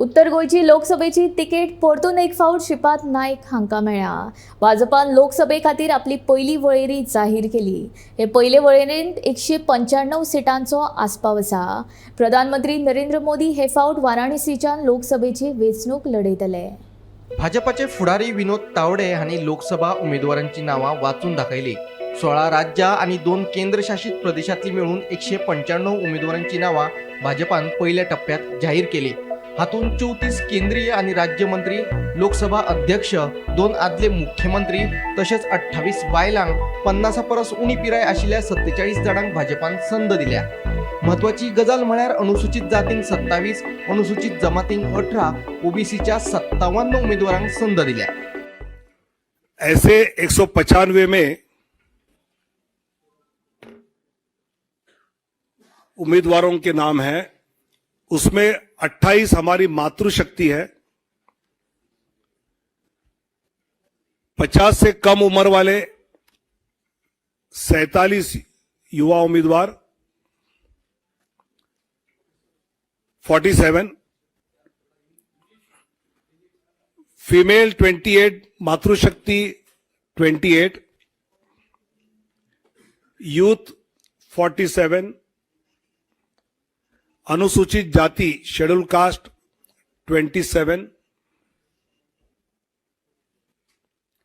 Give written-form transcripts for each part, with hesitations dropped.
उत्तर गोयची लोकसभेची तिकेट परतून एक फावट श्रीपाद नाईक हांकां मेळ्ळा। भाजपान लोकसभे खातीर आपली पयली वळेरी जाहीर केली। हे पयले वळेरेंत 195 सिटांचो आस्पाव आसा। प्रधानमंत्री नरेंद्र मोदी हे फावट वाराणसीच्यान लोकसभेची वेंचणूक लढयतले। भाजपाचे फुडारी विनोद तावडे हांणी लोकसभा उमेदवारांची नावां वाचून दाखयली। 16 राज्यां आणि 2 केंद्रशासित प्रदेशांतली मेळून 195 उमेदवारांची नावां भाजपान पहिल्या टप्प्यात जाहीर केली। हातून 34 केंद्रीय आणि राज्य मंत्री, लोकसभा अध्यक्ष, 2 आदले मुख्यमंत्री तसेच 28 बायलांक 50 परस उणी पिराय आशिल्ल्या 47 जाणांक भाजपान संद दिल्या। महत्वाची गजाल म्हळ्यार अनुसूचित जातींक 27, अनुसूचित जमातींक 18, ओबीसीच्या 57 उमेदवारांक संद दिल्या। ऐसे 195 में उम्मीदवारों के नाम हैं, उसमें 28 हमारी मातृशक्ति है, 50 से कम उम्र वाले 47 युवा उम्मीदवार, 47 फीमेल 28, मातृशक्ति 28, यूथ 47, अनुसूचित जाति शेड्यूल कास्ट 27,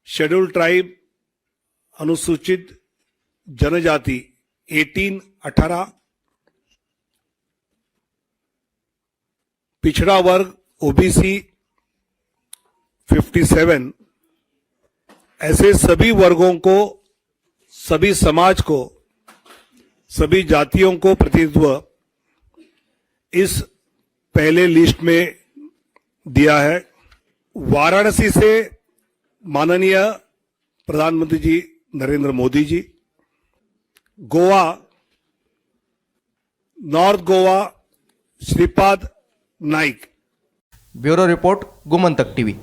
शेड्यूल ट्राइब अनुसूचित जनजाति 18, पिछड़ा वर्ग ओबीसी 57, ऐसे सभी वर्गों को, सभी समाज को, सभी जातियों को प्रतिनिधित्व इस पहले लिस्ट में दिया है। वाराणसी से माननीय प्रधानमंत्री जी Narendra Modi ji, Goa, north Goa Shripad Naik. Bureau report, Gomantak TV.